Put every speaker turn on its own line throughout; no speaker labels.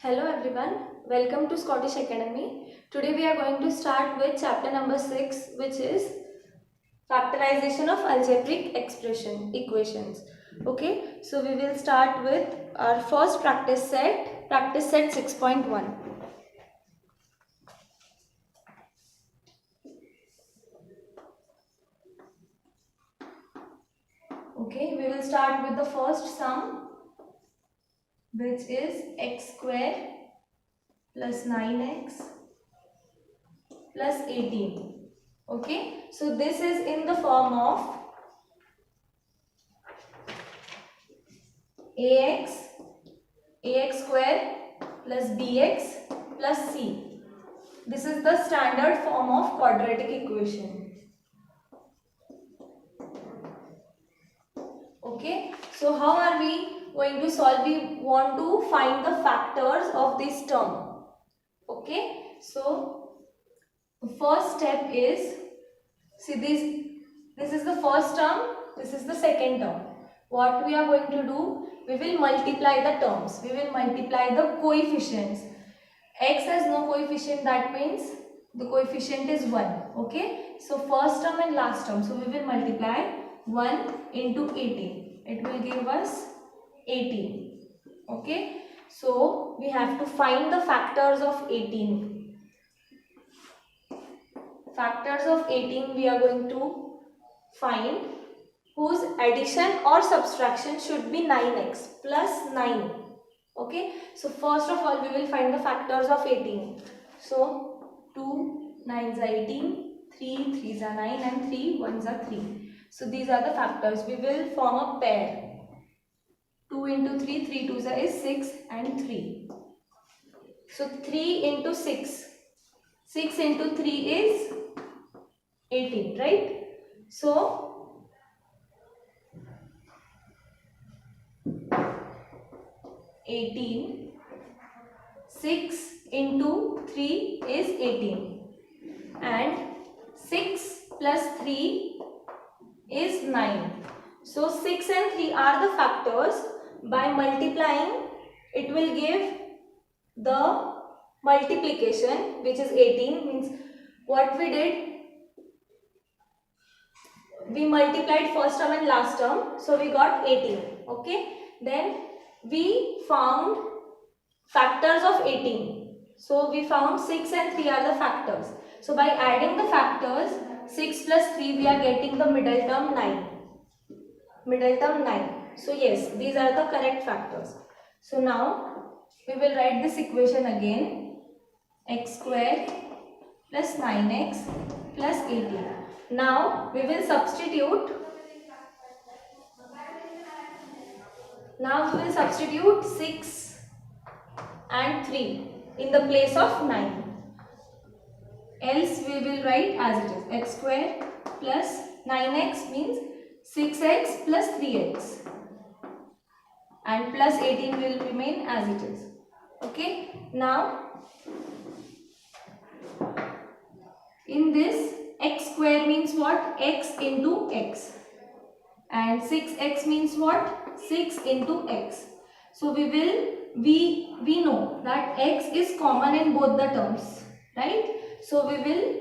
Hello everyone, welcome to Scottish Academy. Today we are going to start with chapter number 6, which is factorization of algebraic equations. Okay, so we will start with our first practice set 6.1. Okay, we will start with the first sum, which is x square plus 9x plus 18. Okay, so this is in the form of ax square plus bx plus c. This is the standard form of quadratic equation. Okay, so how are we going to solve? We want to find the factors of this term. Okay, so first step is, see this is the first term, this is the second term. What we are going to do, we will multiply the terms, we will multiply the coefficients. X has no coefficient, that means the coefficient is 1. Okay, so first term and last term, so we will multiply 1 into 18, it will give us 18. Okay, so we have to find the factors of 18. Factors of 18 we are going to find, whose addition or subtraction should be 9x plus 9. Okay, so first of all we will find the factors of 18. So 2 9s are 18, 3 3s are 9 and 3 1s are 3. So these are the factors. We will form a pair. 2 into 3, 3 2s is 6 and 3. So 3 into 6, 6 into 3 is 18, right? So 18, 6 into 3 is 18 and 6 plus 3 is 9. So 6 and 3 are the factors. By multiplying, it will give the multiplication, which is 18. Means what we did, we multiplied first term and last term, so we got 18. Okay, then we found factors of 18. So we found 6 and 3 are the factors. So by adding the factors, 6 plus 3, we are getting the middle term 9. Middle term 9. So yes, these are the correct factors. So now we will write this equation again. X square plus 9x plus 18. Now we will substitute. Now we will substitute 6 and 3 in the place of 9. Else we will write as it is. X square plus 9x means 6x plus 3x. And plus 18 will remain as it is. Okay. Now in this, x square means what? X into x. And 6x means what? 6 into x. So we know that x is common in both the terms, right? So we will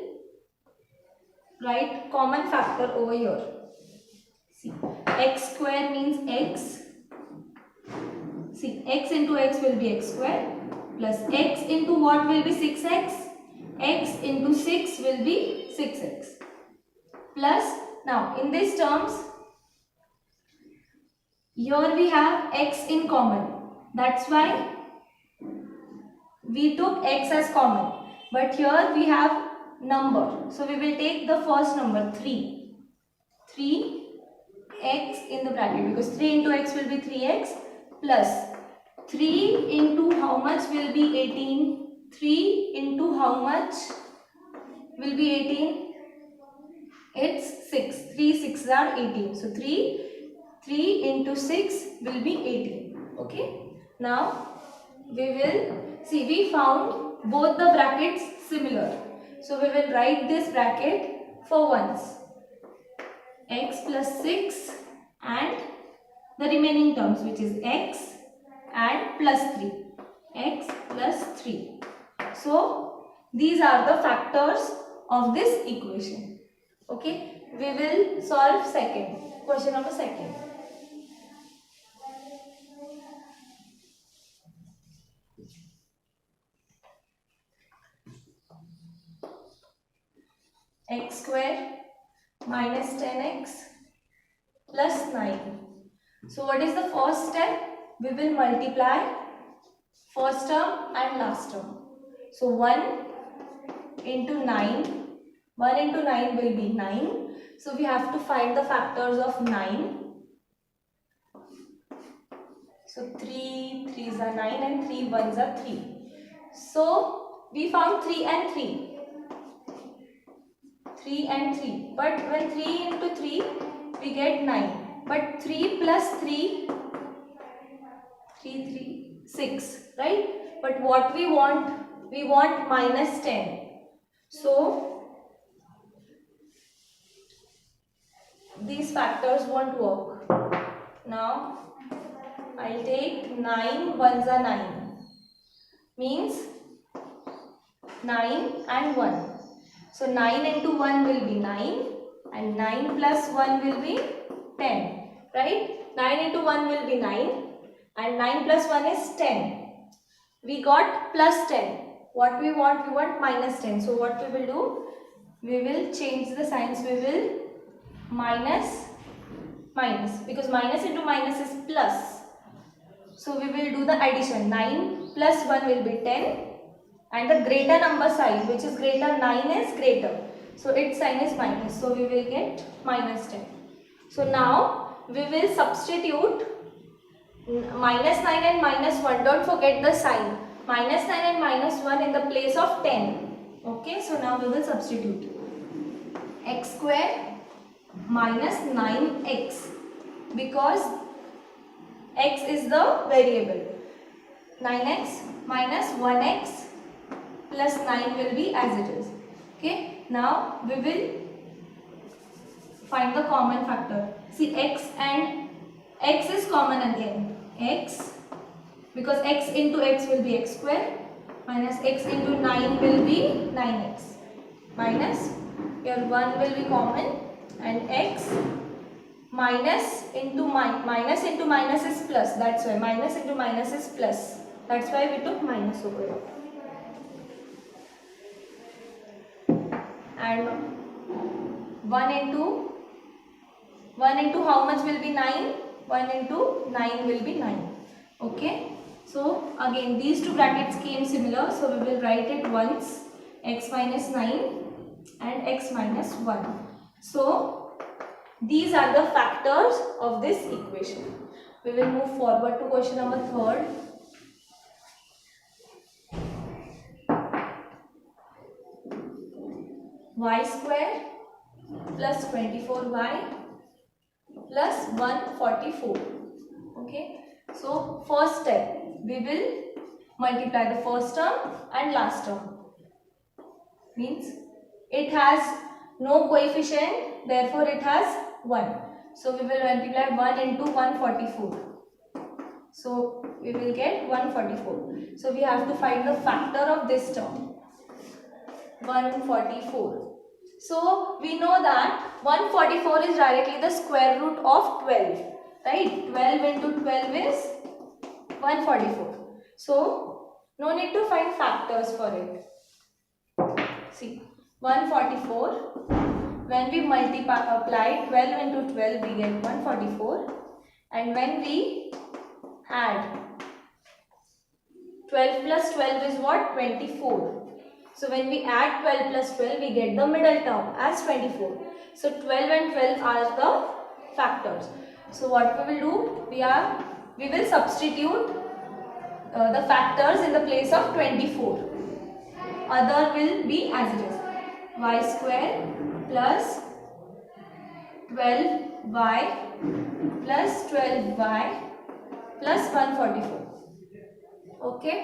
write common factor over here. See, x square means x. See, x into x will be x square plus x into what will be 6x? X into 6 will be 6x. Plus, now in these terms, here we have x in common. That's why we took x as common. But here we have number. So we will take the first number 3. 3x in the bracket, because 3 into x will be 3x plus 3 into how much will be 18? 3 into how much will be 18? It's 6. 3 6s are 18. So 3 into 6 will be 18. Okay. Now we will see, we found both the brackets similar. So we will write this bracket for once. X plus 6 and the remaining terms, which is x and plus 3. x plus 3. So these are the factors of this equation. Okay, we will solve question number second. X square minus 10x plus 9. So what is the first step? We will multiply first term and last term. So 1 into 9. 1 into 9 will be 9. So we have to find the factors of 9. So 3 3s are 9 and 3 1s are 3. So we found 3 and 3. 3 and 3. But when 3 into 3, we get 9. But 3 plus 3, 6, right? But what we want minus 10. So these factors won't work. Now I'll take 9 1s are 9. Means 9 and 1. So 9 into 1 will be 9 and 9 plus 1 will be 10, right? 9 into 1 will be 9 and 9 plus 1 is 10. We got plus 10. What we want minus 10. So what we will do? We will change the signs. We will minus because minus into minus is plus. So we will do the addition. 9 plus 1 will be 10. And the greater number sign, which is greater, 9 is greater. So its sign is minus. So we will get minus 10. So now we will substitute minus 9 and minus 1. Don't forget the sign. Minus 9 and minus 1 in the place of 10. Okay, so now we will substitute. X square minus 9x. Because x is the variable. 9x minus 1x plus 9 will be as it is. Okay, now we will find the common factor. See, x is common again. X, because x into x will be x square minus x into 9 will be 9x minus your 1 will be common and x minus into minus is plus. That's why minus into minus is plus. That's why we took minus over here. And 1 into how much will be 9? 1 into 9 will be 9. Okay. So again these two brackets came similar. So we will write it once. X minus 9 and x minus 1. So these are the factors of this equation. We will move forward to question number 3rd. Y square plus 24y plus 144. Okay. So first step, we will multiply the first term and last term. Means it has no coefficient, therefore it has 1. So we will multiply 1 into 144. So we will get 144. So we have to find the factor of this term. 144. So we know that 144 is directly the square root of 12. Right? 12 into 12 is 144. So no need to find factors for it. See, 144. When we apply 12 into 12, we get 144. And when we add 12 plus 12 is what? 24. So when we add 12 plus 12, we get the middle term as 24. So 12 and 12 are the factors. So what we will do? We will substitute the factors in the place of 24. Other will be as it is. Y square plus 12y plus 12y plus 144. Okay.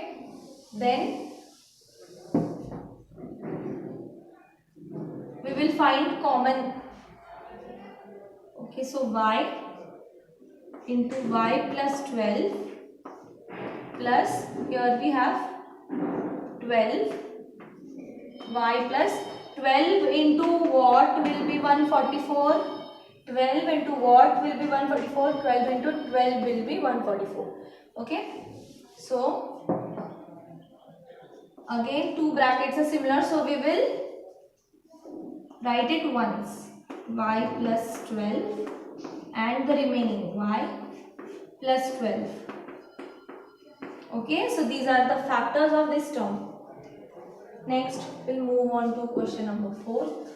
Then we will find common. Okay, so y into y plus 12 plus here we have 12 y plus 12 into what will be 144. 12 into what will be 144? 12 into 12 will be 144. Okay. So again two brackets are similar, so we will write it once. Y plus 12 and the remaining y plus 12. Okay, so these are the factors of this term. Next, we'll move on to question number 4.